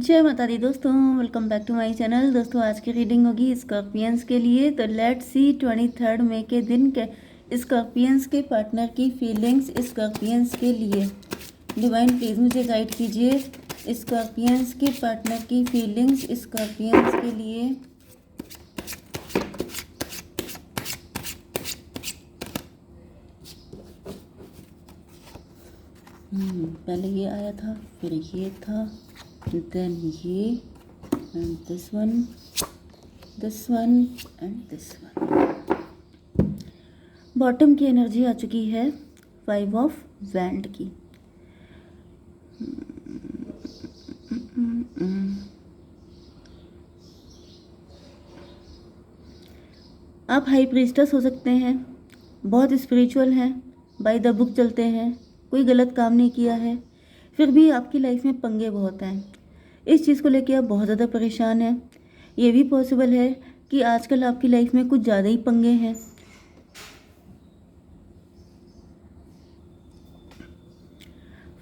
जय माता दी दोस्तों, welcome back to my channel. दोस्तों आज की रीडिंग होगी स्कॉर्पियंस के लिए। तो लेट्स सी 23 मई के दिन के स्कॉर्पियंस के पार्टनर की फीलिंग्स स्कॉर्पियंस के लिए। डिवाइन प्लीज़ मुझे गाइड कीजिए स्कॉर्पियंस के पार्टनर की फीलिंग्स स्कॉर्पियंस के लिए। पहले ये आया था, फिर ये था, देन ये, and this one and this one. Bottom की एनर्जी आ चुकी है 5 ऑफ वैंड की। आप हाई प्रीस्टस हो सकते हैं, बहुत स्पिरिचुअल हैं, बाय द बुक चलते हैं, कोई गलत काम नहीं किया है, फिर भी आपकी लाइफ में पंगे बहुत हैं। इस चीज़ को लेके आप बहुत ज़्यादा परेशान हैं। ये भी पॉसिबल है कि आजकल आपकी लाइफ में कुछ ज़्यादा ही पंगे हैं।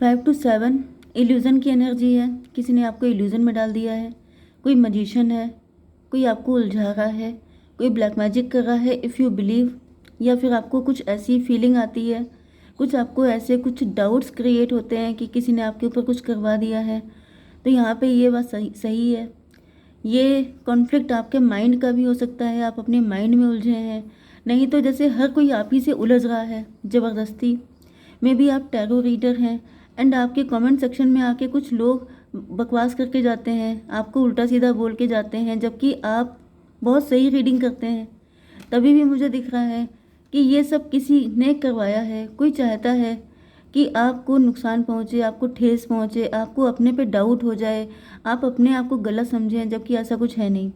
फाइव टू सेवन इल्यूज़न की एनर्जी है। किसी ने आपको इल्यूज़न में डाल दिया है, कोई मजिशियन है, कोई आपको उलझा रहा है, कोई ब्लैक मैजिक कर रहा है इफ़ यू बिलीव, या फिर आपको कुछ ऐसी फीलिंग आती है, कुछ आपको ऐसे कुछ डाउट्स क्रिएट होते हैं कि किसी ने आपके ऊपर कुछ करवा दिया है। तो यहाँ पे ये बात सही है। ये कॉन्फ्लिक्ट आपके माइंड का भी हो सकता है, आप अपने माइंड में उलझे हैं, नहीं तो जैसे हर कोई आप ही से उलझ रहा है ज़बरदस्ती। मे बी आप टैरो रीडर हैं एंड आपके कमेंट सेक्शन में आके कुछ लोग बकवास करके जाते हैं, आपको उल्टा सीधा बोल के जाते हैं, जबकि आप बहुत सही रीडिंग करते हैं। तभी भी मुझे दिख रहा है कि ये सब किसी ने करवाया है। कोई चाहता है कि आपको नुकसान पहुँचे, आपको ठेस पहुँचे, आपको अपने पे डाउट हो जाए, आप अपने आप को गलत समझें, जबकि ऐसा कुछ है नहीं।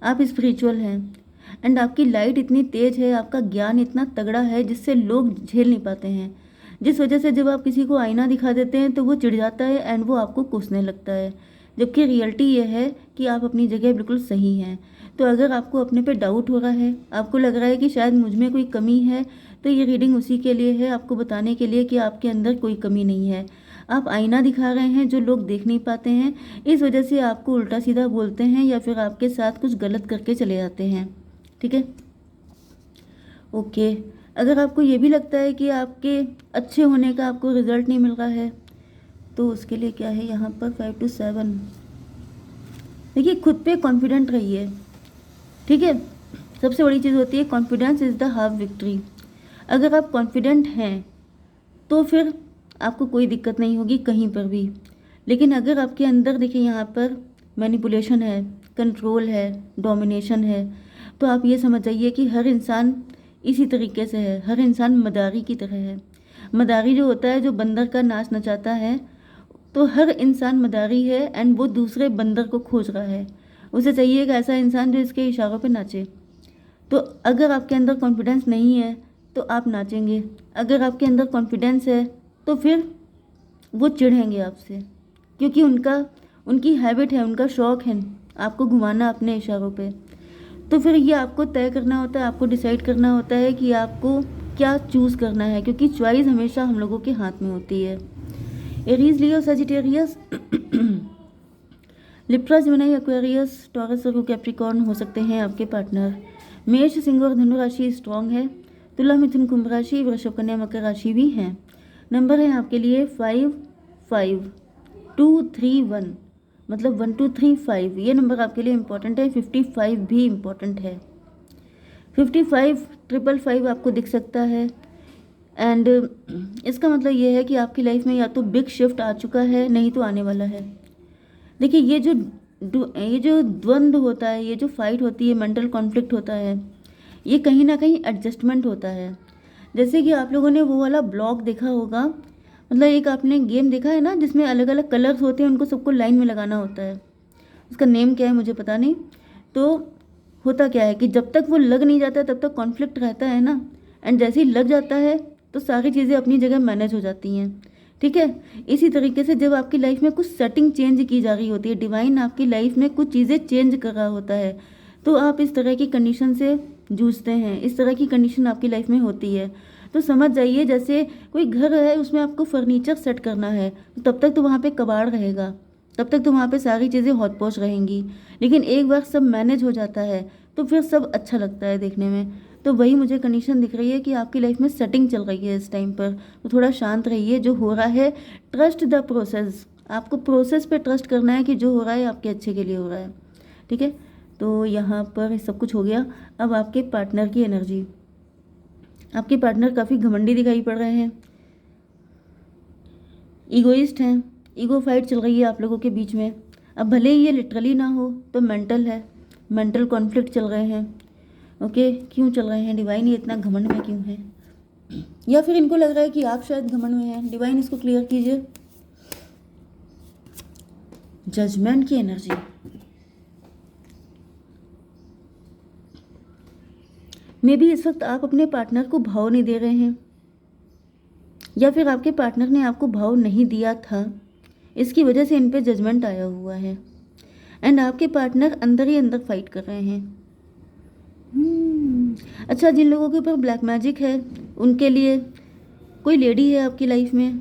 आप स्पिरिचुअल हैं एंड आपकी लाइट इतनी तेज़ है, आपका ज्ञान इतना तगड़ा है जिससे लोग झेल नहीं पाते हैं। जिस वजह से जब आप किसी को आईना दिखा देते हैं तो वो चिढ़ जाता है एंड वो आपको कोसने लगता है, जबकि रियलिटी ये है कि आप अपनी जगह बिल्कुल सही हैं। तो अगर आपको अपने पे डाउट हो रहा है, आपको लग रहा है कि शायद मुझ में कोई कमी है, तो ये रीडिंग उसी के लिए है, आपको बताने के लिए कि आपके अंदर कोई कमी नहीं है। आप आईना दिखा रहे हैं जो लोग देख नहीं पाते हैं, इस वजह से आपको उल्टा सीधा बोलते हैं या फिर आपके साथ कुछ गलत करके चले जाते हैं। ठीक है, ओके। अगर आपको ये भी लगता है कि आपके अच्छे होने का आपको रिजल्ट नहीं मिल रहा है, तो उसके लिए क्या है यहाँ पर 5 to 7। देखिए, खुद पे कॉन्फिडेंट रहिए। ठीक है, सबसे बड़ी चीज़ होती है confidence is the half victory. अगर आप कॉन्फिडेंट हैं तो फिर आपको कोई दिक्कत नहीं होगी कहीं पर भी। लेकिन अगर आपके अंदर देखिए यहाँ पर मैनिपुलेशन है, कंट्रोल है, डोमिनेशन है, तो आप ये समझ जाइए कि हर इंसान इसी तरीके से है। हर इंसान मदारी की तरह है। मदारी जो होता है, जो बंदर का नाच नचाता है, तो हर इंसान मदारी है एंड वो दूसरे बंदर को खोज रहा है। उसे चाहिए एक ऐसा इंसान जो इसके इशारों पे नाचे। तो अगर आपके अंदर कॉन्फिडेंस नहीं है तो आप नाचेंगे, अगर आपके अंदर कॉन्फिडेंस है तो फिर वो चिढ़ेंगे आपसे, क्योंकि उनकी हैबिट है, उनका शौक़ है आपको घुमाना अपने इशारों पे। तो फिर ये आपको तय करना होता है, आपको डिसाइड करना होता है कि आपको क्या चूज़ करना है, क्योंकि चॉइस हमेशा हम लोगों के हाथ में होती है। Aries, Leo, Sagittarius, Libra, Gemini, Aquarius, Taurus और कैप्रिकॉर्न हो सकते हैं आपके पार्टनर। मेष, सिंह और धनु राशि स्ट्रॉन्ग है। तुला, मिथुन, कुंभ राशि, वृषभ, कन्या, मकर राशि भी हैं। नंबर है आपके लिए 5, 5, 2, 3, 1, मतलब 1, 2, 3, 5। ये नंबर आपके लिए इम्पोर्टेंट है। 55 भी इम्पोर्टेंट है। 55, 555 आपको दिख सकता है एंड इसका मतलब ये है कि आपकी लाइफ में या तो बिग शिफ्ट आ चुका है, नहीं तो आने वाला है। देखिए, ये जो द्वंद्व होता है, ये जो फाइट होती है, मेंटल कॉन्फ्लिक्ट होता है, ये कहीं ना कहीं एडजस्टमेंट होता है। जैसे कि आप लोगों ने वो वाला ब्लॉग देखा होगा, मतलब एक आपने गेम देखा है ना जिसमें अलग अलग कलर्स होते हैं, उनको सबको लाइन में लगाना होता है। उसका नेम क्या है मुझे पता नहीं। तो होता क्या है कि जब तक वो लग नहीं जाता तब तक कॉन्फ्लिक्ट रहता है ना, एंड जैसे ही लग जाता है तो सारी चीज़ें अपनी जगह मैनेज हो जाती हैं। ठीक है, इसी तरीके से जब आपकी लाइफ में कुछ सेटिंग चेंज की जा रही होती है, डिवाइन आपकी लाइफ में कुछ चीज़ें चेंज कर रहा होता है, तो आप इस तरह की कंडीशन से जूझते हैं, इस तरह की कंडीशन आपकी लाइफ में होती है। तो समझ जाइए, जैसे कोई घर है, उसमें आपको फर्नीचर सेट करना है, तो तब तक तो वहाँ पे कबाड़ रहेगा, तब तक तो वहाँ पे सारी चीज़ें हौच पौच रहेंगी, लेकिन एक बार सब मैनेज हो जाता है तो फिर सब अच्छा लगता है देखने में। तो वही मुझे कंडीशन दिख रही है कि आपकी लाइफ में सेटिंग चल रही है इस टाइम पर, तो थोड़ा शांत रहिए। जो हो रहा है, ट्रस्ट द प्रोसेस, आपको प्रोसेस पे ट्रस्ट करना है कि जो हो रहा है आपके अच्छे के लिए हो रहा है, ठीक है। तो यहाँ पर सब कुछ हो गया। अब आपके पार्टनर की एनर्जी, आपके पार्टनर काफ़ी घमंडी दिखाई पड़ रहे हैं, ईगोइस्ट हैं, ईगो फाइट चल रही है आप लोगों के बीच में। अब भले ही ये लिटरली ना हो तो मेंटल है, मेंटल कॉन्फ्लिक्ट चल रहे हैं। ओके, क्यों चल रहे हैं डिवाइन, ये इतना घमंड में क्यों है, या फिर इनको लग रहा है कि आप शायद घमंड में हैं। डिवाइन इसको क्लियर कीजिए। जजमेंट की एनर्जी, मे बी इस वक्त आप अपने पार्टनर को भाव नहीं दे रहे हैं, या फिर आपके पार्टनर ने आपको भाव नहीं दिया था, इसकी वजह से इन पे जजमेंट आया हुआ है। एंड आपके पार्टनर अंदर ही अंदर फाइट कर रहे हैं। अच्छा, जिन लोगों के ऊपर ब्लैक मैजिक है उनके लिए कोई लेडी है आपकी लाइफ में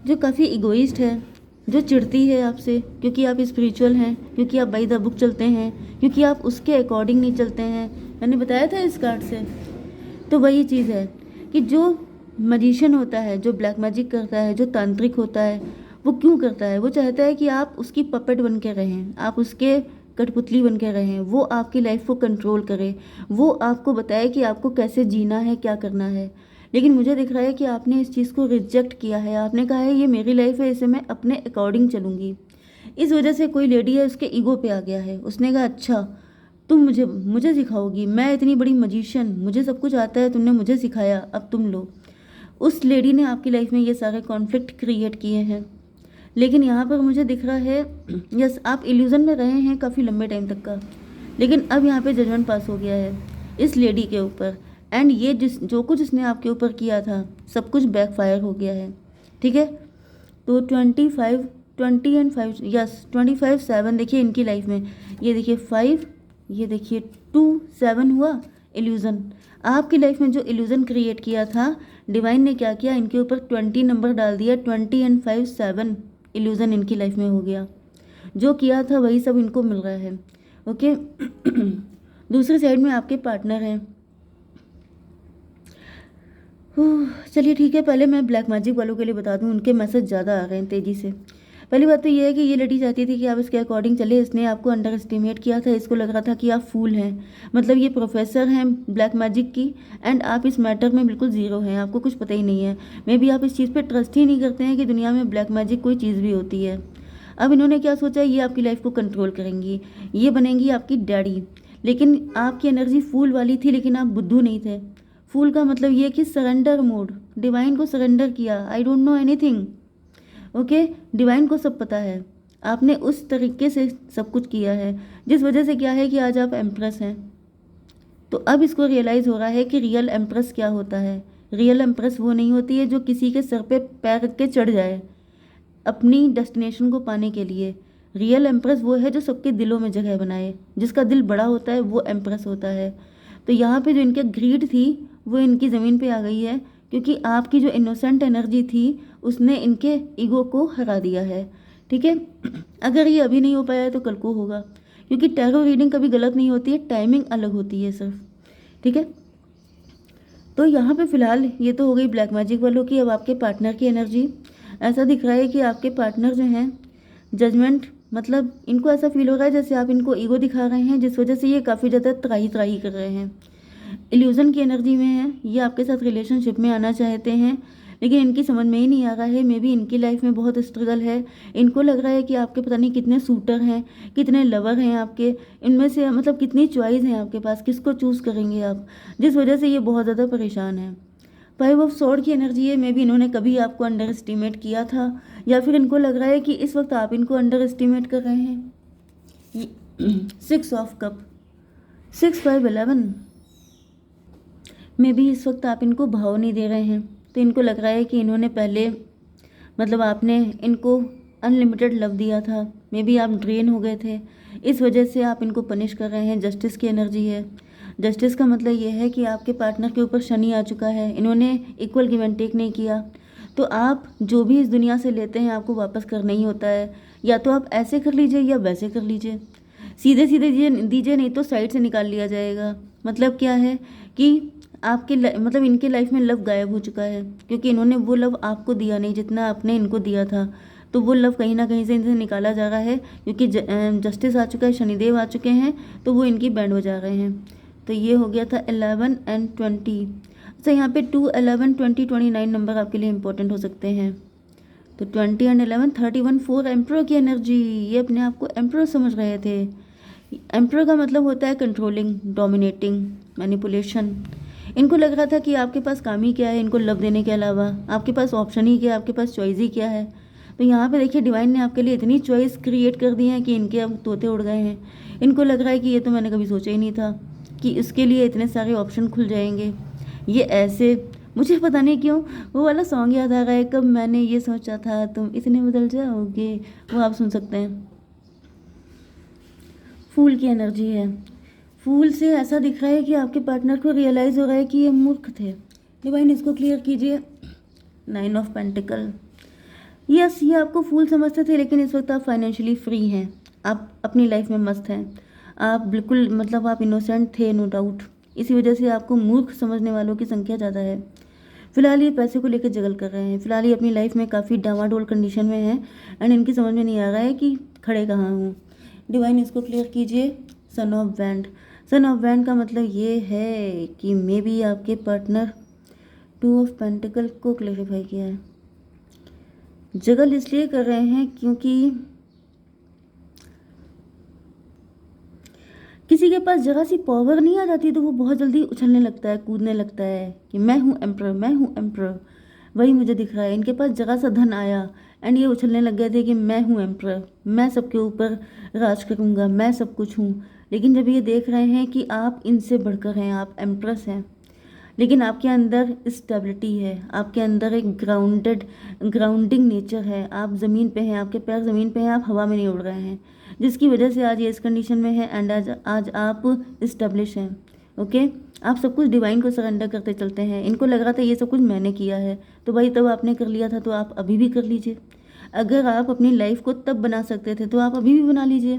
जो काफ़ी इगोइस्ट है, जो चिढ़ती है आपसे क्योंकि आप स्पिरिचुअल हैं, क्योंकि आप बाय द बुक चलते हैं, क्योंकि आप उसके अकॉर्डिंग नहीं चलते हैं। मैंने बताया था इस कार्ड से। तो वही चीज़ है कि जो मजिशियन होता है, जो ब्लैक मैजिक करता है, जो तांत्रिक होता है, वो क्यों करता है, वो चाहता है कि आप उसकी पपेट बन के रहें, आप उसके कठपुतली बन के रहें, वो आपकी लाइफ को कंट्रोल करे, वो आपको बताए कि आपको कैसे जीना है, क्या करना है। लेकिन मुझे दिख रहा है कि आपने इस चीज़ को रिजेक्ट किया है। आपने कहा है ये मेरी लाइफ है, इसे मैं अपने अकॉर्डिंग चलूँगी। इस वजह से कोई लेडी है उसके ईगो पे आ गया है। उसने कहा अच्छा तुम मुझे सिखाओगी, मैं इतनी बड़ी मजिशियन, मुझे सब कुछ आता है, तुमने मुझे सिखाया, अब तुम लो। उस लेडी ने आपकी लाइफ में ये सारे कॉन्फ्लिक्ट क्रिएट किए हैं। लेकिन यहाँ पर मुझे दिख रहा है यस, आप इल्यूज़न में रहे हैं काफ़ी लंबे टाइम तक का, लेकिन अब यहाँ पे जजमेंट पास हो गया है इस लेडी के ऊपर। एंड ये जो कुछ इसने आपके ऊपर किया था सब कुछ बैकफायर हो गया है, ठीक है। तो 20 एंड 5, यस 25 7 देखिए इनकी लाइफ में, ये देखिए 5, ये देखिए 2 7 हुआ इल्यूज़न। आपकी लाइफ में जो इल्यूज़न क्रिएट किया था डिवाइन ने क्या किया, इनके ऊपर 20 नंबर डाल दिया। 20 एंड 5 7 इल्यूज़न इनकी लाइफ में हो गया। जो किया था वही सब इनको मिल रहा है। ओके दूसरी साइड में आपके पार्टनर हैं। चलिए ठीक है, पहले मैं ब्लैक मैजिक वालों के लिए बता दूं, उनके मैसेज ज़्यादा आ रहे हैं तेज़ी से। पहली बात तो ये है कि ये लड़की चाहती थी कि आप इसके अकॉर्डिंग चले। इसने आपको अंडर एस्टिमेट किया था, इसको लग रहा था कि आप फूल हैं, मतलब ये प्रोफेसर हैं ब्लैक मैजिक की, एंड आप इस मैटर में बिल्कुल ज़ीरो हैं, आपको कुछ पता ही नहीं है। मे बी आप इस चीज़ पे ट्रस्ट ही नहीं करते हैं कि दुनिया में ब्लैक मैजिक कोई चीज़ भी होती है। अब इन्होंने क्या सोचा, ये आपकी लाइफ को कंट्रोल करेंगी, ये बनेंगी आपकी डैडी। लेकिन आपकी एनर्जी फूल वाली थी, लेकिन आप बुद्धू नहीं थे। फूल का मतलब ये कि सरेंडर मोड, डिवाइन को सरेंडर किया। I don't know anything, okay divine को सब पता है। आपने उस तरीके से सब कुछ किया है जिस वजह से क्या है कि आज आप एम्प्रेस हैं। तो अब इसको रियलाइज़ हो रहा है कि रियल एम्प्रेस क्या होता है। रियल एम्प्रेस वो नहीं होती है जो किसी के सर पे पैर रख के चढ़ जाए अपनी डेस्टिनेशन को पाने के लिए। रियल एम्प्रेस वो है जो सबके दिलों में जगह बनाए, जिसका दिल बड़ा होता है, वो एम्प्रेस होता है। तो यहाँ पे जो इनके ग्रीड थी वो इनकी ज़मीन पे आ गई है, क्योंकि आपकी जो इनोसेंट एनर्जी थी उसने इनके ईगो को हरा दिया है, ठीक है। अगर ये अभी नहीं हो पाया है तो कल को होगा, क्योंकि टैरो रीडिंग कभी गलत नहीं होती है, टाइमिंग अलग होती है सिर्फ, ठीक है। तो यहाँ पे फ़िलहाल ये तो हो गई ब्लैक मैजिक वालों की। अब आपके पार्टनर की एनर्जी, ऐसा दिख रहा है कि आपके पार्टनर जो हैं जजमेंट, मतलब इनको ऐसा फील हो रहा है जैसे आप इनको ईगो दिखा रहे हैं, जिस वजह से ये काफ़ी ज़्यादा त्राही त्राही कर रहे हैं। इल्यूज़न की एनर्जी में है, ये आपके साथ रिलेशनशिप में आना चाहते हैं, लेकिन इनकी समझ में ही नहीं आ रहा है। मे बी इनकी लाइफ में बहुत स्ट्रगल है। इनको लग रहा है कि आपके पता नहीं कितने सूटर हैं, कितने लवर हैं आपके, इनमें से मतलब कितनी चॉइस हैं आपके पास, किसको चूज़ करेंगे आप, जिस वजह से ये बहुत ज़्यादा परेशान है। 5 ऑफ स्वॉर्ड की एनर्जी है, मे बी इन्होंने कभी आपको अंडर एस्टिमेट किया था, या फिर इनको लग रहा है कि इस वक्त आप इनको अंडर एस्टिमेट कर रहे हैं। 6 ऑफ कप, 6 5 11, मे बी इस वक्त आप इनको भाव नहीं दे रहे हैं। तो इनको लग रहा है कि इन्होंने पहले, मतलब आपने इनको अनलिमिटेड लव दिया था, मे बी आप ड्रेन हो गए थे, इस वजह से आप इनको पनिश कर रहे हैं। जस्टिस की एनर्जी है। जस्टिस का मतलब ये है कि आपके पार्टनर के ऊपर शनि आ चुका है, इन्होंने इक्वल गिव एंड टेक नहीं किया, तो आप जो भी इस दुनिया से लेते हैं आपको वापस करना ही होता है, या तो आप ऐसे कर लीजिए या वैसे कर लीजिए। सीधे सीधे दीजिए नहीं तो साइड से निकाल लिया जाएगा। मतलब क्या है कि मतलब इनके लाइफ में लव गायब हो चुका है, क्योंकि इन्होंने वो लव आपको दिया नहीं जितना आपने इनको दिया था। तो वो लव कहीं ना कहीं से इनसे निकाला जा रहा है, क्योंकि जस्टिस आ चुका है, शनिदेव आ चुके हैं, तो वो इनकी बैंड बजा रहे हैं। तो ये हो गया था 11 एंड 20। अच्छा, यहाँ पे 2, 11, 20, 29 नंबर आपके लिए इंपॉर्टेंट हो सकते हैं। तो 20 एंड 11, 31, 4 एम्प्रर की एनर्जी। ये अपने आप को एम्प्रर समझ रहे थे। एम्प्रर का मतलब होता है कंट्रोलिंग, डोमिनेटिंग, मैनिपुलेशन। इनको लग रहा था कि आपके पास काम ही क्या है इनको लव देने के अलावा, आपके पास ऑप्शन ही क्या है, आपके पास चॉइस ही क्या है। तो यहाँ पे देखिए डिवाइन ने आपके लिए इतनी चॉइस क्रिएट कर दी है कि इनके अब तोते उड़ गए हैं। इनको लग रहा है कि ये तो मैंने कभी सोचा ही नहीं था कि इसके लिए इतने सारे ऑप्शन खुल जाएंगे। ये ऐसे, मुझे पता नहीं क्यों वो वाला सॉन्ग याद आ रहा है, कब मैंने ये सोचा था तुम इतने बदल जाओगे, वो आप सुन सकते हैं। फूल की एनर्जी है। फूल से ऐसा दिख रहा है कि आपके पार्टनर को रियलाइज़ हो रहा है कि ये मूर्ख थे। डिवाइन इसको क्लियर कीजिए। 9 ऑफ पेंटिकल। यस, ये आपको फूल समझते थे, लेकिन इस वक्त आप फाइनेंशियली फ्री हैं, आप अपनी लाइफ में मस्त हैं, आप बिल्कुल मतलब आप इनोसेंट थे, नो डाउट। इसी वजह से आपको मूर्ख समझने वालों की संख्या ज़्यादा है। फिलहाल ये पैसे को लेकर जगल कर रहे हैं, फिलहाल ये अपनी लाइफ में काफ़ी डामाडोल कंडीशन में है, एंड इनकी समझ में नहीं आ रहा है कि खड़े कहाँ हूँ। डिवाइन इसको क्लियर कीजिए। Son of wand. Son of wand का मतलब ये है कि मे बी आपके पार्टनर 2 ऑफ पेंटिकल को क्लेरिफाई किया है। जगल इसलिए कर रहे हैं क्योंकि किसी के पास जगह सी पावर नहीं आ जाती तो वो बहुत जल्दी उछलने लगता है, कूदने लगता है कि मैं हूँ एम्प्रर, मैं हूँ एम्प्रर। वही मुझे दिख रहा है, इनके पास जगह सा धन आया एंड ये उछलने लग गए थे कि मैं हूँ एम्प्रर, मैं सबके ऊपर राज करूँगा, मैं सब कुछ हूँ। लेकिन जब ये देख रहे हैं कि आप इनसे बढ़कर हैं, आप एम्प्रेस हैं, लेकिन आपके अंदर स्टेबिलिटी है, आपके अंदर एक ग्राउंडिंग नेचर है, आप ज़मीन पे हैं, आपके पैर ज़मीन पे हैं, आप हवा में नहीं उड़ रहे हैं, जिसकी वजह से आज ये इस कंडीशन में है एंड आज आप इस्टेब्लिश हैं। ओके, आप सब कुछ डिवाइन को सरेंडर करते चलते हैं। इनको लग रहा था ये सब कुछ मैंने किया है, तो भाई तब आपने कर लिया था तो आप अभी भी कर लीजिए। अगर आप अपनी लाइफ को तब बना सकते थे तो आप अभी भी बना लीजिए,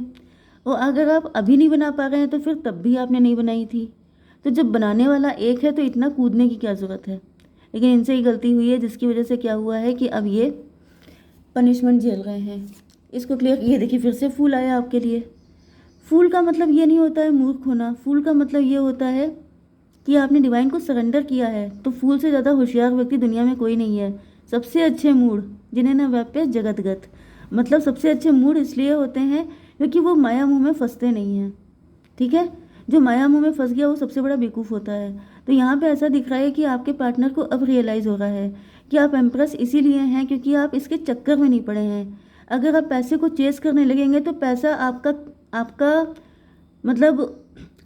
और अगर आप अभी नहीं बना पा रहे हैं तो फिर तब भी आपने नहीं बनाई थी। तो जब बनाने वाला एक है तो इतना कूदने की क्या ज़रूरत है। लेकिन इनसे ही गलती हुई है, जिसकी वजह से क्या हुआ है कि अब ये पनिशमेंट झेल रहे हैं। इसको क्लियर, ये देखिए फिर से फूल आया आपके लिए। फूल का मतलब ये नहीं होता है मूर्ख होना, फूल का मतलब ये होता है कि आपने डिवाइन को सरेंडर किया है। तो फूल से ज़्यादा होशियार व्यक्ति दुनिया में कोई नहीं है। सबसे अच्छे मूड जिन्हें न व्याप्य जगतगत, मतलब सबसे अच्छे मूड इसलिए होते हैं क्योंकि वो माया मुँह में फंसते नहीं हैं। ठीक है, जो माया मुँह में फंस गया वो सबसे बड़ा बेवकूफ़ होता है। तो यहाँ पे ऐसा दिख रहा है कि आपके पार्टनर को अब रियलाइज़ हो रहा है कि आप एम्प्रेस इसीलिए हैं क्योंकि आप इसके चक्कर में नहीं पड़े हैं। अगर आप पैसे को चेस करने लगेंगे तो पैसा आपका मतलब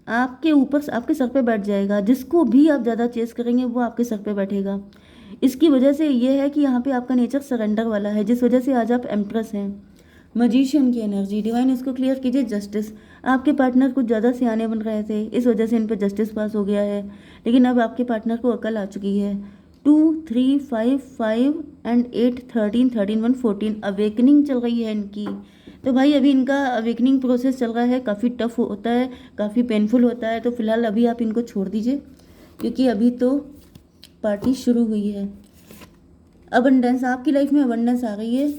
आपके ऊपर, आपके सर पे बैठ जाएगा। जिसको भी आप ज़्यादा चेस करेंगे वो आपके सर पे बैठेगा। इसकी वजह से ये है कि यहाँ पे आपका नेचर सरेंडर वाला है, जिस वजह से आज आप एम्प्रेस हैं। मजीशियन की एनर्जी। डिवाइन इसको क्लियर कीजिए। जस्टिस। आपके पार्टनर कुछ ज़्यादा सियाने बन रहे थे, इस वजह से इन पर जस्टिस पास हो गया है, लेकिन अब आपके पार्टनर को अकल आ चुकी है। 2, 3, 5, 5 एंड 8, 13, 13, 1, 14 अवेकनिंग चल रही है इनकी। तो भाई अभी इनका अवेकनिंग प्रोसेस चल रहा है, काफ़ी टफ होता है, काफ़ी पेनफुल होता है। तो फिलहाल अभी आप इनको छोड़ दीजिए क्योंकि अभी तो पार्टी शुरू हुई है। अबंडेंस, आपकी लाइफ में अबंडेंस आ गई है।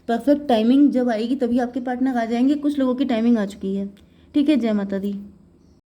परफेक्ट टाइमिंग जब आएगी तभी आपके पार्टनर आ जाएंगे। कुछ लोगों की टाइमिंग आ चुकी है। ठीक है, जय माता दी।